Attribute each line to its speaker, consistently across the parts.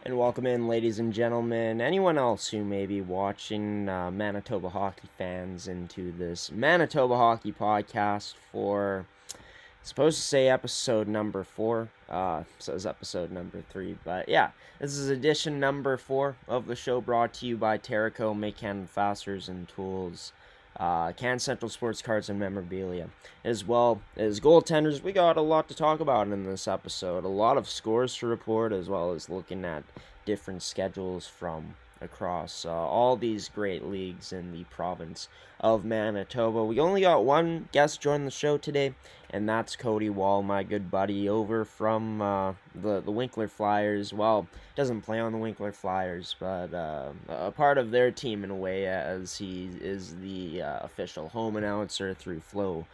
Speaker 1: And welcome in, ladies and gentlemen, anyone else who may be watching, Manitoba hockey fans, into this Manitoba hockey podcast for, supposed to say episode number 4. Says episode number 3, but yeah, this is edition number 4 of the show, brought to you by Terrico, Make Hand Fasteners and Tools, Can Central Sports Cards and Memorabilia. As well as goaltenders, we got a lot to talk about in this episode. A lot of scores to report, as well as looking at different schedules from across all these great leagues in the province of Manitoba. We only got one guest join the show today, and that's Cody Wall, my good buddy over from the Winkler Flyers. Well, doesn't play on the Winkler Flyers, but a part of their team in a way, as he is the official home announcer through Flow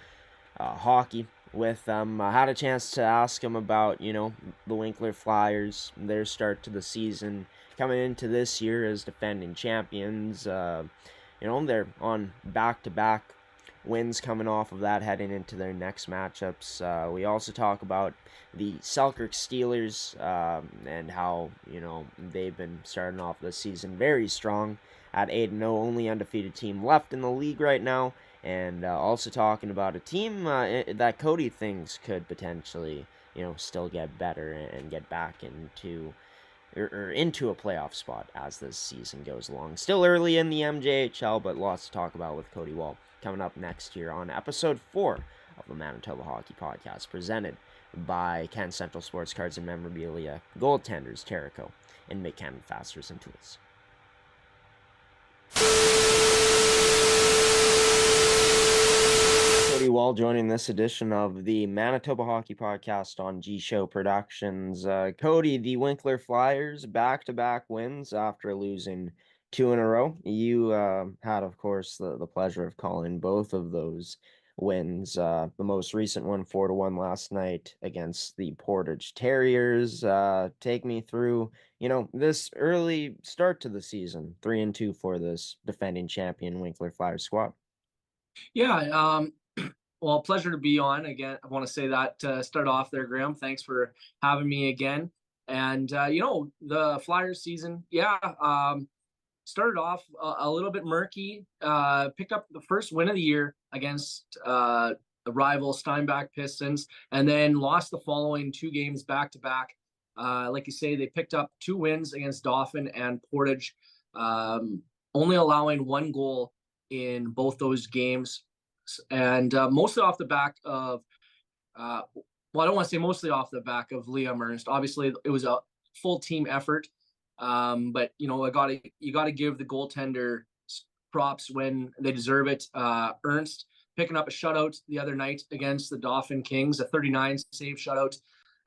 Speaker 1: Hockey with them. I had a chance to ask him about, the Winkler Flyers, their start to the season, coming into this year as defending champions. They're on back-to-back wins coming off of that, heading into their next matchups. We also talk about the Selkirk Steelers, and how, they've been starting off the season very strong at 8-0, only undefeated team left in the league right now, and also talking about a team that Cody thinks could potentially, still get better and get back into or into a playoff spot as this season goes along. Still early in the MJHL, but lots to talk about with Cody Wall coming up next year on episode 4 of the Manitoba Hockey Podcast, presented by Can Central Sports Cards and Memorabilia, Goaltenders, Terrico, and Make Hand Fasteners and Tools. Cody Wall joining this edition of the Manitoba Hockey Podcast on G Show Productions. Cody, the Winkler Flyers back-to-back wins after losing 2 in a row. You had, of course, the pleasure of calling both of those wins. The most recent one, 4-1 last night against the Portage Terriers. Take me through, this early start to the season, 3-2 for this defending champion Winkler Flyers squad.
Speaker 2: Yeah, well, pleasure to be on again. I want to say that to start off there, Graham. Thanks for having me again. And the Flyers season, started off a little bit murky. Picked up the first win of the year against the rival Steinbach Pistons, and then lost the following 2 games back to back. Like you say, they picked up 2 wins against Dauphin and Portage, only allowing 1 goal in both those games, and mostly off the back of well, I don't want to say mostly off the back of Liam Ernst. Obviously, it was a full team effort, but you gotta give the goaltender props when they deserve it. Ernst picking up a shutout the other night against the Dauphin Kings, a 39 save shutout,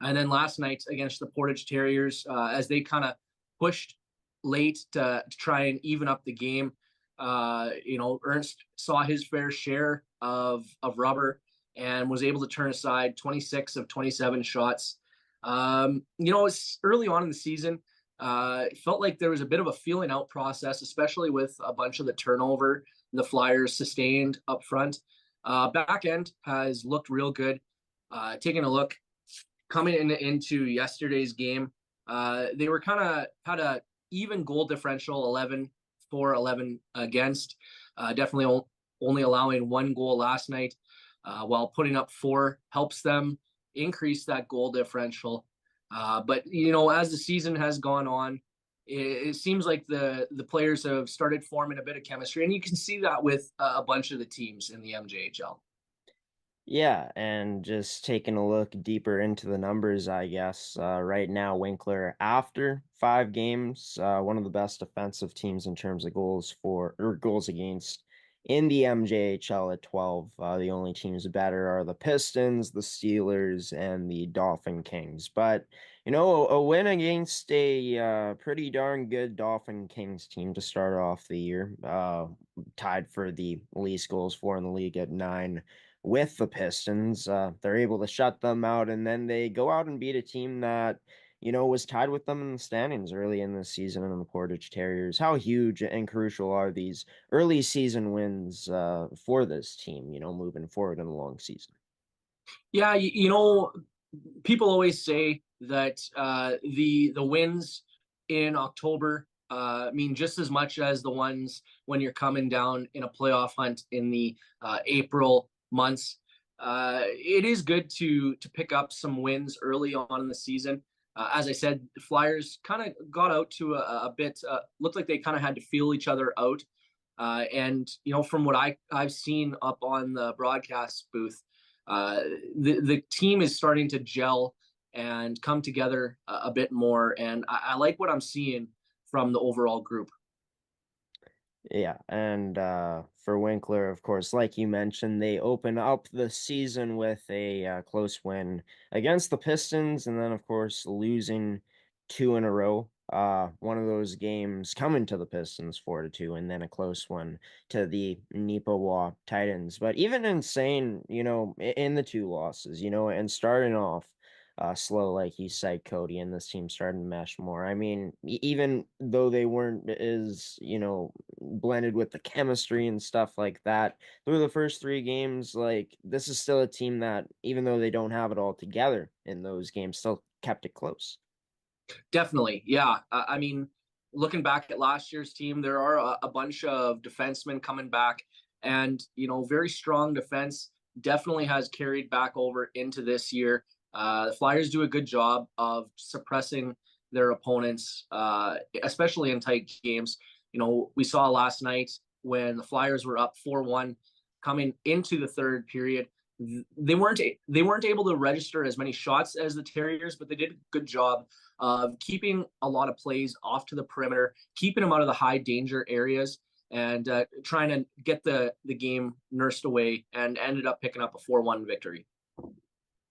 Speaker 2: and then last night against the Portage Terriers, as they kind of pushed late to try and even up the game. Ernst saw his fair share of rubber and was able to turn aside 26 of 27 shots. It's early on in the season. It felt like there was a bit of a feeling out process, especially with a bunch of the turnover the Flyers sustained up front. Back end has looked real good. Taking a look coming into yesterday's game, they were kind of had a even goal differential, 11 for 11 against. Definitely only allowing 1 goal last night, while putting up 4 helps them increase that goal differential. But as the season has gone on, it seems like the players have started forming a bit of chemistry, and you can see that with a bunch of the teams in the MJHL.
Speaker 1: Yeah, and just taking a look deeper into the numbers, I guess, right now, Winkler, after 5 games, one of the best defensive teams in terms of goals for, or goals against in the MJHL at 12. The only teams better are the Pistons, the Steelers, and the Dauphin Kings. But, a win against a pretty darn good Dauphin Kings team to start off the year, tied for the least goals for in the league at 9 with the Pistons. They're able to shut them out, and then they go out and beat a team that, was tied with them in the standings early in the season in the Portage Terriers. How huge and crucial are these early season wins for this team, moving forward in the long season?
Speaker 2: Yeah, people always say that the wins in October mean just as much as the ones when you're coming down in a playoff hunt in the April months. It is good to pick up some wins early on in the season. As I said, the Flyers kind of got out to a bit, looked like they kind of had to feel each other out. And, from what I've seen up on the broadcast booth, the team is starting to gel and come together a bit more. And I like what I'm seeing from the overall group.
Speaker 1: Yeah, and for Winkler, of course, like you mentioned, they open up the season with a close win against the Pistons, and then, of course, losing two in a row. One of those games coming to the Pistons 4-2, and then a close one to the Manitoba Titans. But even insane, in the two losses, and starting off slow, like you said, Cody, and this team starting to mesh more. I mean, even though they weren't as, blended with the chemistry and stuff like that through the first three games, like this is still a team that, even though they don't have it all together in those games, still kept it close.
Speaker 2: Definitely. Yeah. I mean, looking back at last year's team, there are a bunch of defensemen coming back, and, very strong defense definitely has carried back over into this year. The Flyers do a good job of suppressing their opponents, especially in tight games. We saw last night when the Flyers were up 4-1 coming into the third period. They weren't able to register as many shots as the Terriers, but they did a good job of keeping a lot of plays off to the perimeter, keeping them out of the high danger areas, and trying to get the game nursed away, and ended up picking up a 4-1 victory.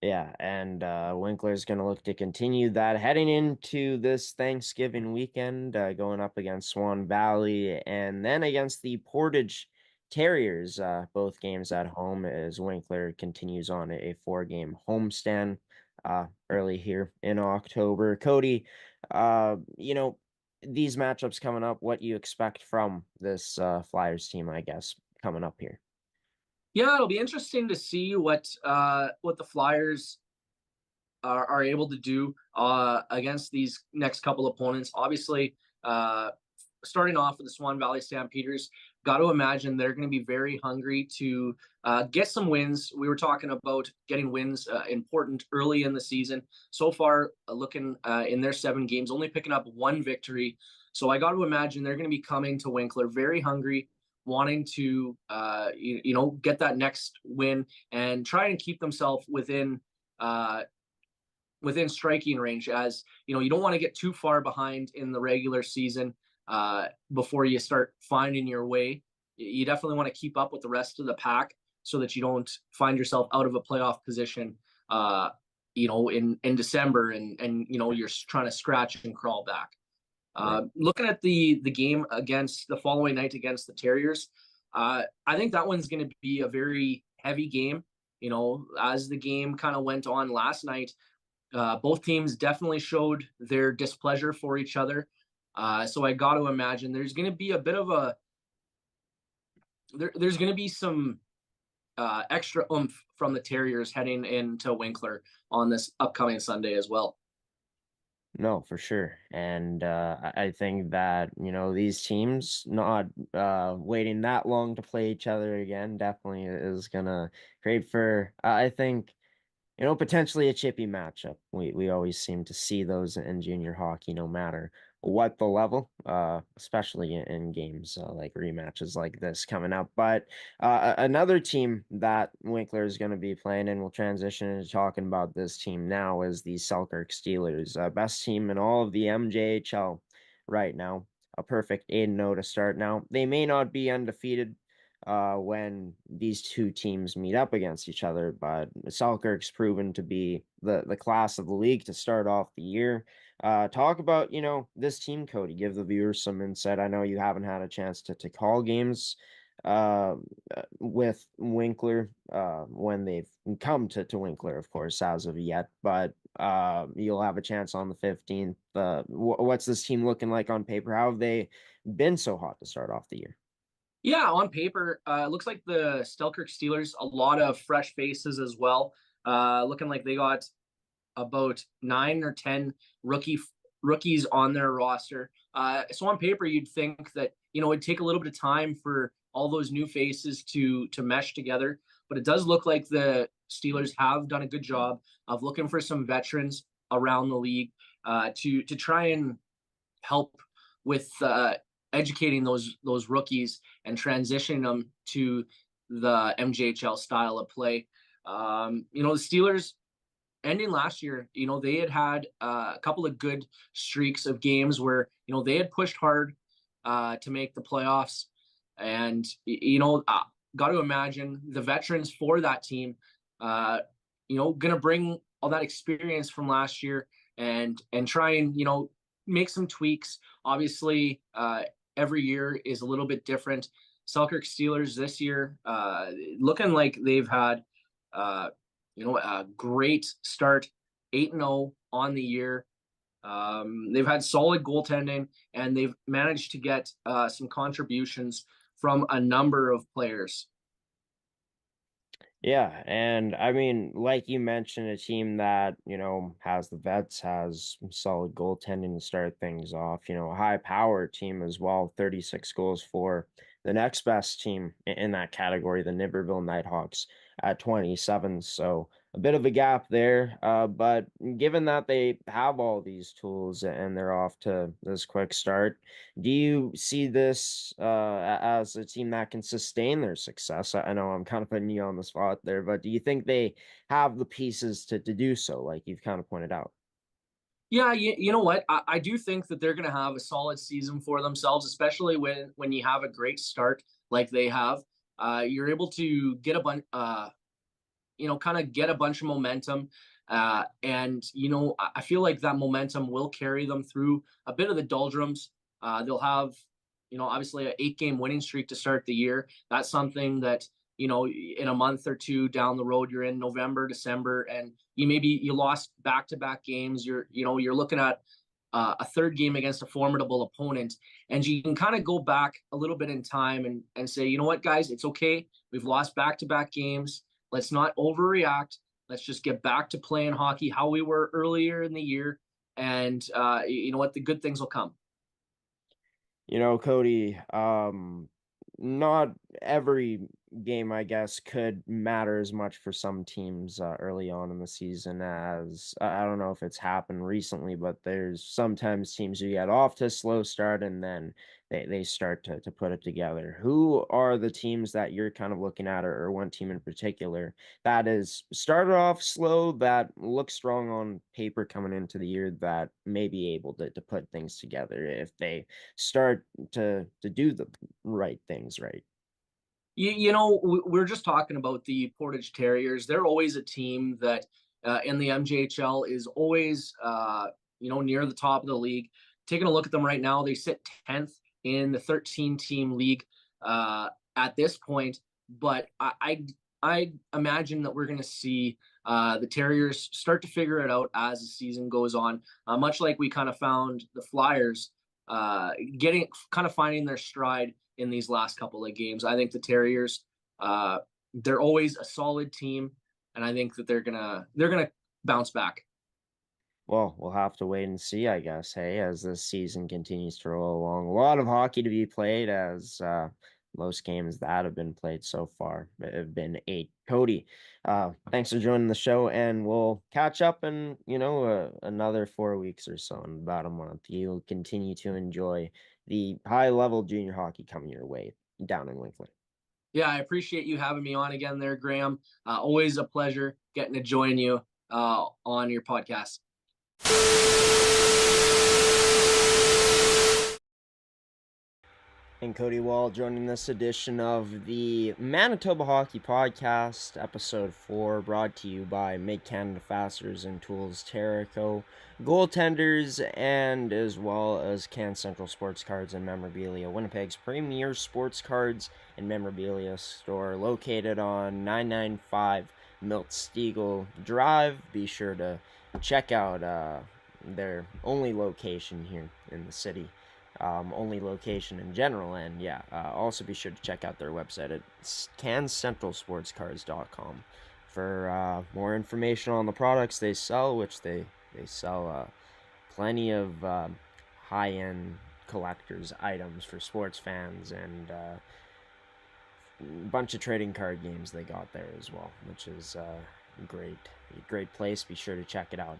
Speaker 1: Yeah, and Winkler's going to look to continue that heading into this Thanksgiving weekend, going up against Swan Valley and then against the Portage Terriers, both games at home as Winkler continues on a four-game homestand early here in October. Cody, these matchups coming up, what you expect from this Flyers team, I guess, coming up here?
Speaker 2: Yeah, it'll be interesting to see what the Flyers are able to do against these next couple opponents. Obviously, starting off with the Swan Valley Stampeders, got to imagine they're going to be very hungry to get some wins. We were talking about getting wins important early in the season. So far, looking in their 7 games, only picking up one victory. So I got to imagine they're going to be coming to Winkler very hungry, wanting to get that next win and try and keep themselves within striking range, as you don't want to get too far behind in the regular season before you start finding your way. You definitely want to keep up with the rest of the pack so that you don't find yourself out of a playoff position in December, and you're trying to scratch and crawl back.
Speaker 1: Right.
Speaker 2: Looking at the game against the following night against the Terriers, I think that one's going to be a very heavy game. As the game kind of went on last night, both teams definitely showed their displeasure for each other. So I got to imagine there's going to be a bit of there's going to be some extra oomph from the Terriers heading into Winkler on this upcoming Sunday as well.
Speaker 1: No, for sure. And I think that, these teams not waiting that long to play each other again definitely is gonna create for I think, potentially a chippy matchup. We always seem to see those in junior hockey, no matter what the level, especially in games like rematches like this coming up. But another team that Winkler is going to be playing, and we'll transition into talking about this team now, is the Selkirk Steelers, best team in all of the MJHL right now. A perfect 8-0 to start. Now, they may not be undefeated when these two teams meet up against each other, but Selkirk's proven to be the class of the league to start off the year. Talk about, this team, Cody. Give the viewers some insight. I know you haven't had a chance to call games with Winkler when they've come to Winkler, of course, as of yet, but you'll have a chance on the 15th. What's this team looking like on paper? How have they been so hot to start off the year?
Speaker 2: Yeah, on paper, it looks like the Selkirk Steelers, a lot of fresh faces as well. Looking like they got about 9 or 10 rookie rookies on their roster. So on paper, you'd think that it'd take a little bit of time for all those new faces to mesh together, but it does look like the Steelers have done a good job of looking for some veterans around the league to try and help with educating those rookies and transitioning them to the MJHL style of play. The Steelers ending last year, they had a couple of good streaks of games where they had pushed hard to make the playoffs, and got to imagine the veterans for that team, gonna bring all that experience from last year and try and make some tweaks. Obviously, every year is a little bit different. Selkirk Steelers this year, looking like they've had, a great start, 8-0 on the year. They've had solid goaltending, and they've managed to get some contributions from a number of players.
Speaker 1: Yeah, and I mean, like you mentioned, a team that, has the vets, has solid goaltending to start things off, a high power team as well, 36 goals for the next best team in that category, the Niverville Nighthawks at 27. So a bit of a gap there. But given that they have all these tools and they're off to this quick start, do you see this as a team that can sustain their success? I know I'm kind of putting you on the spot there, but do you think they have the pieces to do so, like you've kind of pointed out?
Speaker 2: Yeah, you know what? I do think that they're going to have a solid season for themselves, especially when you have a great start like they have. You're able to get a bunch, kind of get a bunch of momentum. And, I feel like that momentum will carry them through a bit of the doldrums. They'll have, obviously an 8-game winning streak to start the year. That's something that, in a month or two down the road, you're in November, December, and you lost back-to-back games. You're looking at a third game against a formidable opponent, and you can kind of go back a little bit in time and say, you know what, guys, it's okay. We've lost back-to-back games. Let's not overreact. Let's just get back to playing hockey how we were earlier in the year, and you know what, the good things will come.
Speaker 1: Cody, not every game, I guess, could matter as much for some teams early on in the season as I don't know if it's happened recently, but there's sometimes teams who get off to a slow start and then they start to put it together. Who are the teams that you're kind of looking at, or one team in particular that is started off slow, that looks strong on paper coming into the year, that may be able to put things together if they start to do the right things right?
Speaker 2: We're just talking about the Portage Terriers. They're always a team that in the MJHL is always near the top of the league. Taking a look at them right now, they sit 10th in the 13-team league at this point. But I imagine that we're going to see the Terriers start to figure it out as the season goes on, much like we kind of found the Flyers getting kind of finding their stride in these last couple of games. I think the Terriers, they're always a solid team, and I think that they're gonna bounce back.
Speaker 1: Well, we'll have to wait and see, I guess, hey, as this season continues to roll along. A lot of hockey to be played, as most games that have been played so far have been 8. Cody, thanks for joining the show, and we'll catch up in, another 4 weeks or so, in about a month. You'll continue to enjoy the high-level junior hockey coming your way down in Winkler.
Speaker 2: Yeah, I appreciate you having me on again there, Graham. Always a pleasure getting to join you on your podcast.
Speaker 1: And Cody Wall joining this edition of the Manitoba Hockey Podcast, Ep.4, brought to you by Make Canada Fasteners and Tools, Terrico, Goaltenders, and as well as Can Central Sports Cards and Memorabilia, Winnipeg's premier sports cards and memorabilia store, located on 995 Milt Stiegel Drive. Be sure to check out their only location here in the city. Only location in general, and yeah, also be sure to check out their website at cancentralsportscards.com for more information on the products they sell, which they sell plenty of high-end collector's items for sports fans, and a bunch of trading card games they got there as well, which is great place. Be sure to check it out.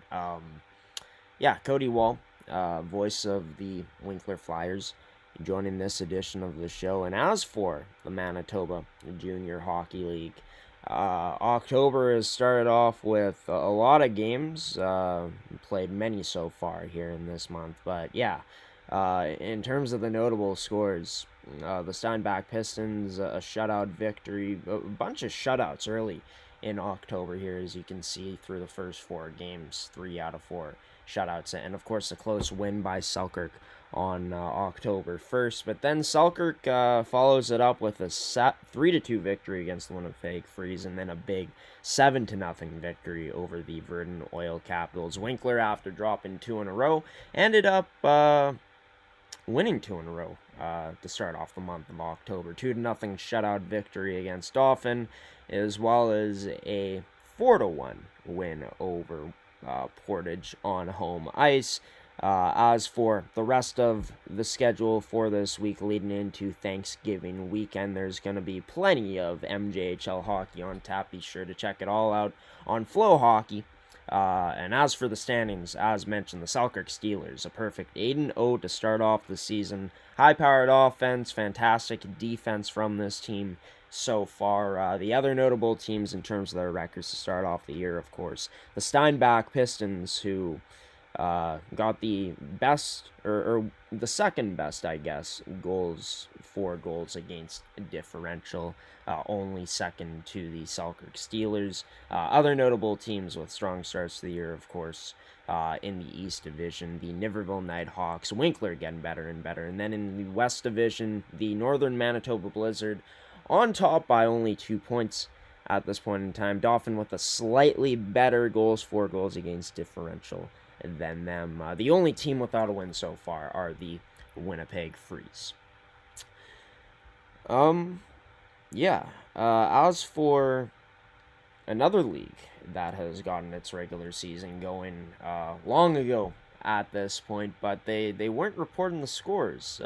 Speaker 1: Cody Wall, voice of the Winkler Flyers, joining this edition of the show. And as for the Manitoba Junior Hockey League, October has started off with a lot of games. Played many so far here in this month, but in terms of the notable scores, the Steinbach Pistons, a shutout victory, a bunch of shutouts early in October here, as you can see through the first 4 games, 3 out of 4 shutouts, and of course a close win by Selkirk on October 1st. But then Selkirk follows it up with a 3-2 victory against the Winnipeg Freeze, and then a big 7-0 victory over the Verdun Oil Capitals. Winkler, after dropping 2 in a row, ended up winning 2 in a row to start off the month of October. 2-0 shutout victory against Dauphin, as well as a 4-1 win over Portage on home ice. As for the rest of the schedule for this week leading into Thanksgiving weekend, there's going to be plenty of MJHL hockey on tap. Be sure to check it all out on Flow Hockey. And as for the standings, as mentioned, the Selkirk Steelers, a perfect 8-0 to start off the season. High-powered offense, fantastic defense from this team so far. The other notable teams in terms of their records to start off the year, of course, the Steinbach Pistons, who got the best, or the second best, I guess, goals against differential, only second to the Selkirk Steelers. Other notable teams with strong starts to the year, of course, in the East Division, the Niverville Nighthawks, Winkler getting better and better, and then in the West Division, the Northern Manitoba Blizzard on top by only 2 points at this point in time. Dauphin with a slightly better goals against differential than them. The only team without a win so far are the Winnipeg Freeze. As for another league that has gotten its regular season going long ago at this point, but they weren't reporting the scores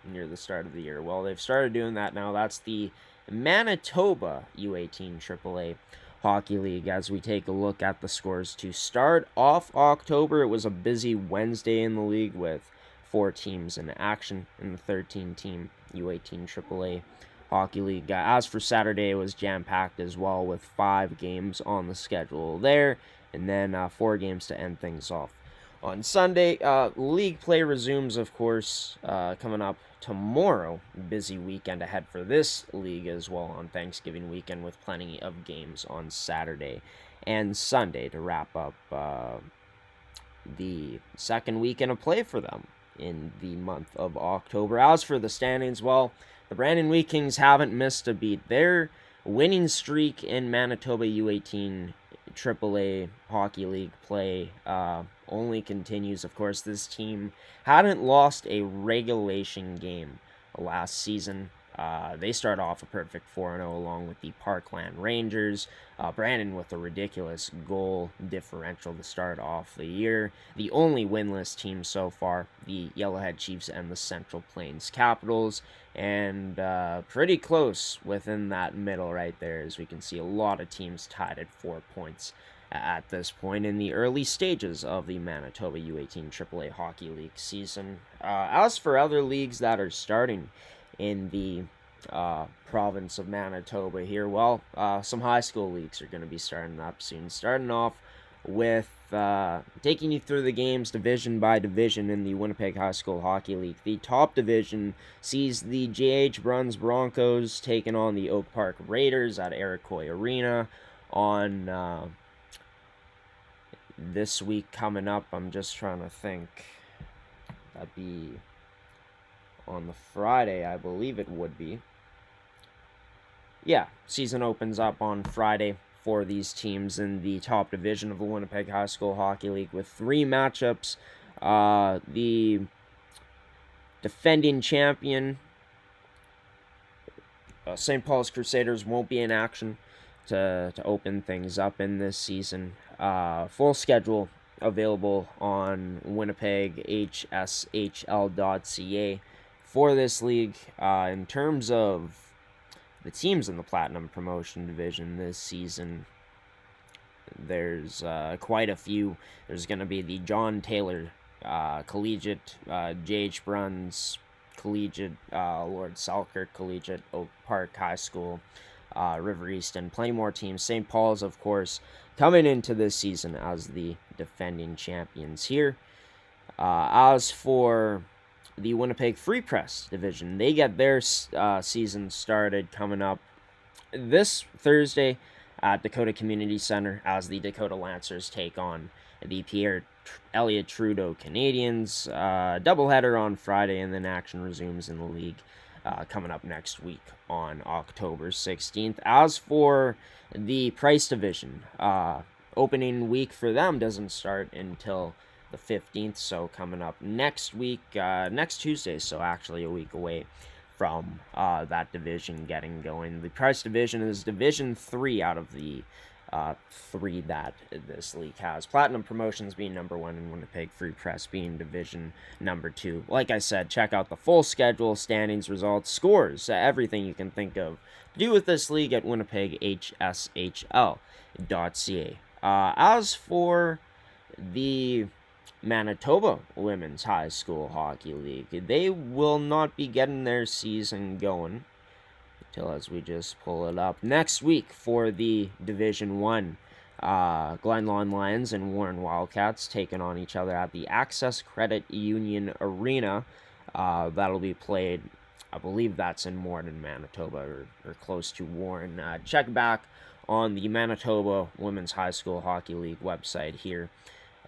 Speaker 1: near the start of the year. Well, they've started doing that now. That's the Manitoba U18 AAA Hockey League. As we take a look at the scores to start off October, it was a busy Wednesday in the league with 4 teams in action in the 13-team U18 AAA Hockey League. As for Saturday, it was jam-packed as well, with 5 games on the schedule there, and then 4 games to end things off. On Sunday, league play resumes, of course, coming up tomorrow. Busy weekend ahead for this league as well on Thanksgiving weekend, with plenty of games on Saturday and Sunday to wrap up the second weekend of play for them in the month of October. As for the standings, well, the Brandon Wheat Kings haven't missed a beat. Their winning streak in Manitoba U18 AAA Hockey League play only continues. Of course, this team hadn't lost a regulation game last season. They start off a perfect 4-0 along with the Parkland Rangers. Brandon with a ridiculous goal differential to start off the year. The only winless team so far, the Yellowhead Chiefs and the Central Plains Capitals. And pretty close within that middle right there, as we can see a lot of teams tied at 4 points at this point in the early stages of the Manitoba U18 AAA Hockey League season. As for other leagues that are starting in the province of Manitoba here, well, some high school leagues are going to be starting up soon. Starting off with taking you through the games division by division in the Winnipeg High School Hockey League. The top division sees the J.H. Bruns Broncos taking on the Oak Park Raiders at Iroquois Arena on this week coming up. I'm just trying to think. That'd be on the Friday, I believe it would be. Yeah, season opens up on Friday for these teams in the top division of the Winnipeg High School Hockey League with 3 matchups. The defending champion, St. Paul's Crusaders, won't be in action to open things up in this season. Full schedule available on Winnipeg gshow.ca for this league. In terms of the teams in the Platinum Promotion Division this season, there's quite a few. There's going to be the John Taylor Collegiate, J.H. Bruns Collegiate, Lord Selkirk Collegiate, Oak Park High School, River Easton, plenty more teams. St. Paul's, of course, coming into this season as the defending champions here. As for the Winnipeg Free Press division, they get their season started coming up this Thursday at Dakota Community Center as the Dakota Lancers take on the Pierre Elliott Trudeau Canadians. Doubleheader on Friday, and then action resumes in the league coming up next week on October 16th. As for the Price division, opening week for them doesn't start until the 15th, so coming up next week, next Tuesday, so actually a week away from that division getting going. The Price division is Division 3 out of the 3 that this league has. Platinum Promotions being number 1 and Winnipeg Free Press being Division number 2. Like I said, check out the full schedule, standings, results, scores, everything you can think of to do with this league at winnipeghshl.ca. As for the Manitoba Women's High School Hockey League, they will not be getting their season going until, as we just pull it up, next week for the Division 1. Glen Lawn Lions and Warren Wildcats taking on each other at the Access Credit Union Arena. That'll be played, I believe that's in Morden, Manitoba, or close to Warren. Check back on the Manitoba Women's High School Hockey League website here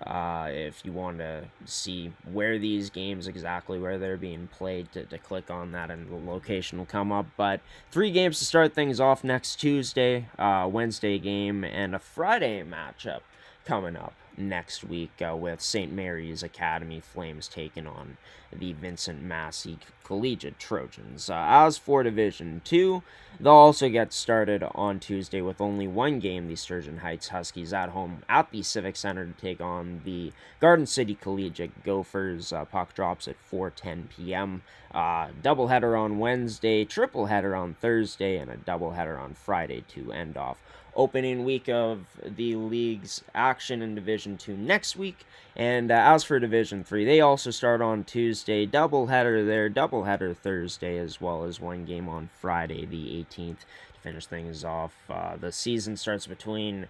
Speaker 1: if you want to see where these games exactly where they're being played, to click on that and the location will come up. But 3 games to start things off next Tuesday, Wednesday game, and a Friday matchup coming up next week with St. Mary's Academy Flames taking on the Vincent Massey Collegiate Trojans. As for Division 2, they'll also get started on Tuesday with only one game. The Sturgeon Heights Huskies at home at the Civic Center to take on the Garden City Collegiate Gophers. Puck drops at 4:10 p.m. Doubleheader on Wednesday, tripleheader on Thursday, and a doubleheader on Friday to end off opening week of the league's action in Division 2 next week. And as for Division 3, they also start on Tuesday, doubleheader there, doubleheader Thursday, as well as one game on Friday, the 18th, to finish things off. The season starts between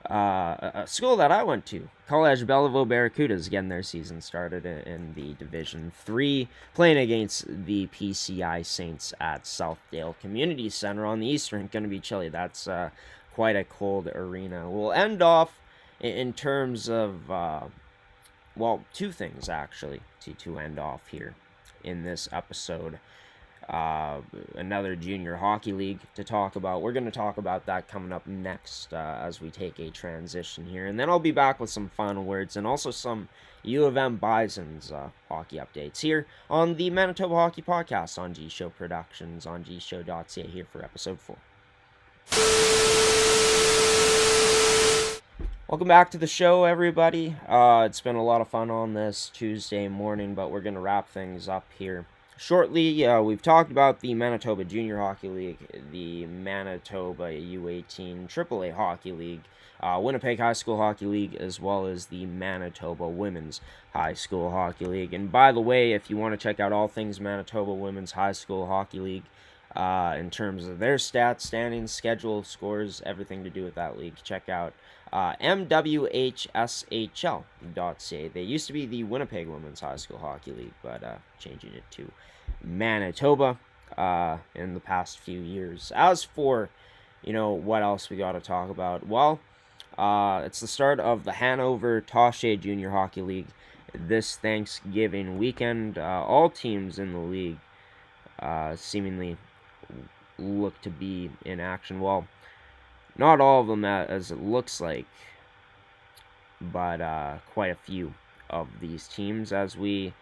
Speaker 1: a school that I went to, College Belleville Barracudas, getting their season started in the Division 3, playing against the PCI Saints at Southdale Community Center on the Eastern. Going to be chilly. That's quite a cold arena. We'll end off in terms of, well, 2 things actually to end off here in this episode. Another junior hockey league to talk about. We're going to talk about that coming up next as we take a transition here. And then I'll be back with some final words and also some U of M Bison's hockey updates here on the Manitoba Hockey Podcast on G-Show Productions on gshow.ca here for Episode 4. Welcome back to the show, everybody. It's been a lot of fun on this Tuesday morning, but we're going to wrap things up here shortly. We've talked about the Manitoba Junior Hockey League, the Manitoba U18 AAA Hockey League, Winnipeg High School Hockey League, as well as the Manitoba Women's High School Hockey League. And by the way, if you want to check out all things Manitoba Women's High School Hockey League, in terms of their stats, standings, schedule, scores, everything to do with that league, check out mwhshl.ca. They used to be the Winnipeg Women's High School Hockey League, but changing it to Manitoba in the past few years. As for, what else we got to talk about? Well, it's the start of the Hanover Toshe Junior Hockey League this Thanksgiving weekend. All teams in the league seemingly look to be in action. Well, not all of them as it looks like, but quite a few of these teams. As we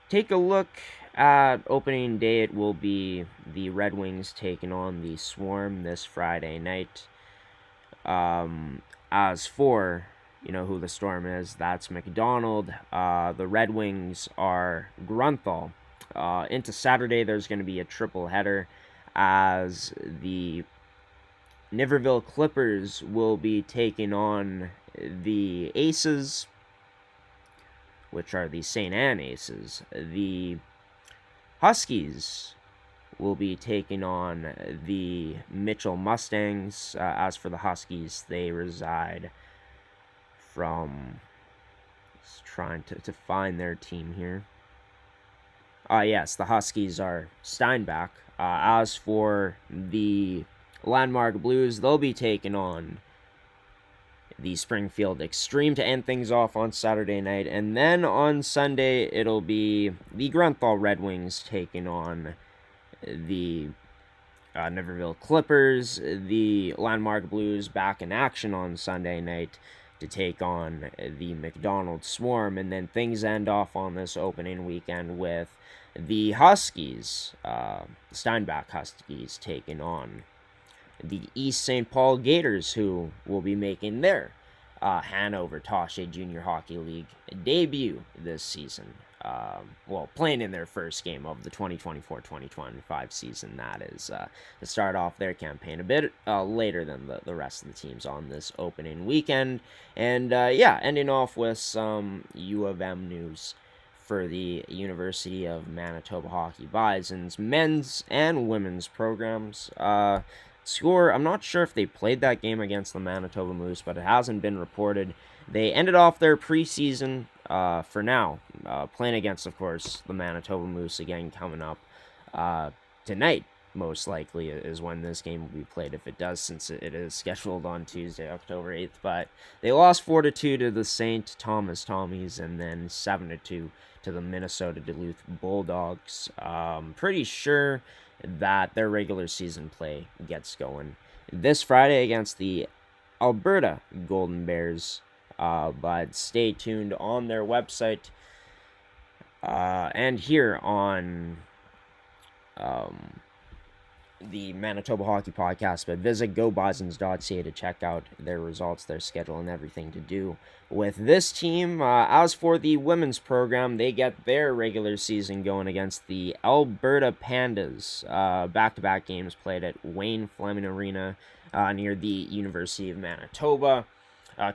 Speaker 1: take a look at opening day, it will be the Red Wings taking on the Swarm this Friday night. As for You know who the Storm is. That's McDonald. The Red Wings are Grunthal. Into Saturday, there's going to be a triple header as the Niverville Clippers will be taking on the Aces, which are the St. Anne Aces. The Huskies will be taking on the Mitchell Mustangs. As for the Huskies, they reside from... Just trying to find their team here. Yes, the Huskies are Steinbach. As for the Landmark Blues, they'll be taking on the Springfield Extreme to end things off on Saturday night. And then on Sunday, it'll be the Grunthal Red Wings taking on the Niverville Clippers. The Landmark Blues back in action on Sunday night to take on the McDonald Swarm. And then things end off on this opening weekend with the Huskies, Steinbach Huskies, taking on the East St. Paul Gators, who will be making their Hanover Tosche Junior Hockey League debut this season. Playing in their first game of the 2024-2025 season. That is to start off their campaign a bit later than the rest of the teams on this opening weekend. And ending off with some U of M news for the University of Manitoba Hockey Bison's men's and women's programs. Score, I'm not sure if they played that game against the Manitoba Moose, but it hasn't been reported. They ended off their preseason for now, playing against, of course, the Manitoba Moose again coming up tonight. Most likely is when this game will be played, if it does, since it is scheduled on Tuesday, October 8th. But they lost 4-2 to the St. Thomas Tommies, and then 7-2 to the Minnesota Duluth Bulldogs. Pretty sure that their regular season play gets going this Friday against the Alberta Golden Bears. But stay tuned on their website and here on the Manitoba Hockey Podcast, but visit gobisons.ca to check out their results, their schedule, and everything to do with this team. As for the women's program, they get their regular season going against the Alberta Pandas. Back-to-back games played at Wayne Fleming Arena near the University of Manitoba.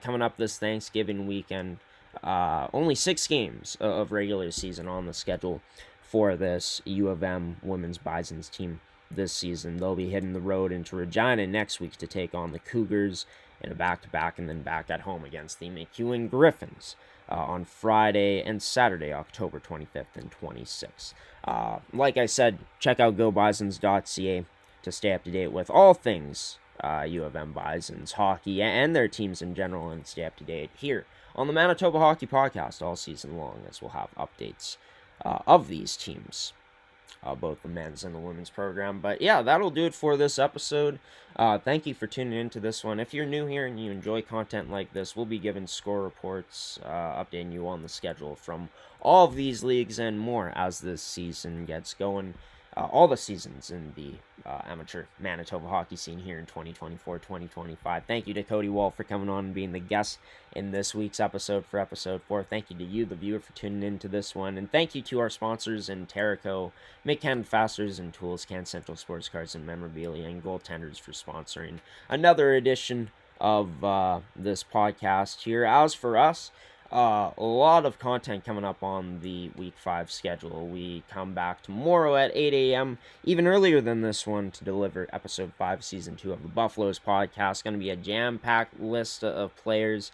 Speaker 1: Coming up this Thanksgiving weekend, only 6 games of regular season on the schedule for this U of M women's Bisons team this season. They'll be hitting the road into Regina next week to take on the Cougars in a back-to-back, and then back at home against the McEwen Griffins on Friday and Saturday, October 25th and 26th. Like I said, check out gobisons.ca to stay up to date with all things U of M Bisons hockey and their teams in general, and stay up to date here on the Manitoba Hockey Podcast all season long, as we'll have updates of these teams, both the men's and the women's program. But yeah, that'll do it for this episode. Thank you for tuning into this one. If you're new here and you enjoy content like this, we'll be giving score reports, updating you on the schedule from all of these leagues and more as this season gets going. All the seasons in the amateur Manitoba hockey scene here in 2024-2025. Thank you to Cody Wall for coming on and being the guest in this week's episode for episode 4. Thank you to you, the viewer, for tuning into this one. And thank you to our sponsors in Terrico, Make Cannon Fasteners and Tools, Can Central Sports Cards and Memorabilia, and Goaltenders for sponsoring another edition of this podcast here. As for us, a lot of content coming up on the Week 5 schedule. We come back tomorrow at 8 a.m., even earlier than this one, to deliver Episode 5, Season 2 of the Buffaloes podcast. Going to be a jam-packed list of players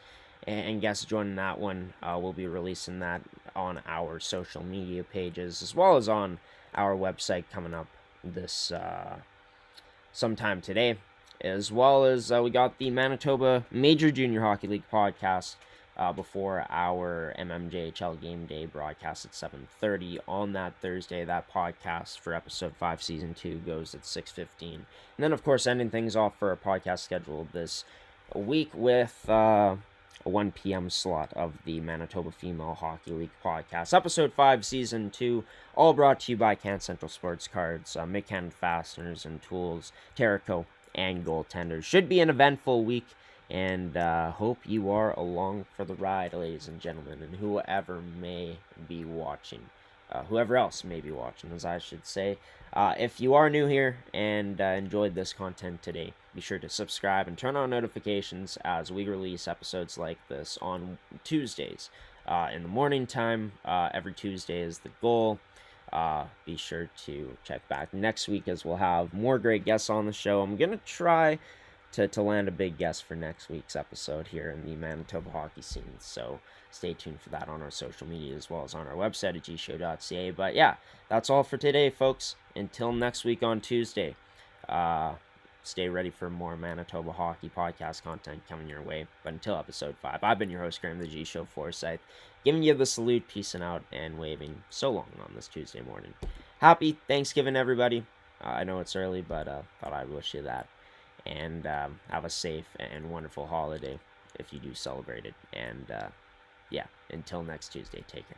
Speaker 1: and guests joining that one. We'll be releasing that on our social media pages, as well as on our website coming up this sometime today. As well as we got the Manitoba Major Junior Hockey League podcast before our MMJHL Game Day broadcast at 7:30 on that Thursday. That podcast for Episode 5, Season 2 goes at 6:15. And then, of course, ending things off for our podcast schedule this week with a 1 p.m. slot of the Manitoba Female Hockey League podcast. Episode 5, Season 2, all brought to you by Can Central Sports Cards, Make Cannon Fasteners and Tools, Terrico, and Goaltenders. Should be an eventful week And hope you are along for the ride, ladies and gentlemen, and whoever may be watching. Whoever else may be watching, as I should say. If you are new here and enjoyed this content today, be sure to subscribe and turn on notifications as we release episodes like this on Tuesdays. In the morning time, every Tuesday is the goal. Be sure to check back next week as we'll have more great guests on the show. I'm going to try to land a big guest for next week's episode here in the Manitoba hockey scene. So stay tuned for that on our social media as well as on our website at gshow.ca. But yeah, that's all for today, folks. Until next week on Tuesday, stay ready for more Manitoba hockey podcast content coming your way. But until episode 5, I've been your host, Graham the G Show Forsyth, giving you the salute, peacing out, and waving so long on this Tuesday morning. Happy Thanksgiving, everybody. I know it's early, but thought I'd wish you that. And have a safe and wonderful holiday if you do celebrate it. And yeah, until next Tuesday, take care.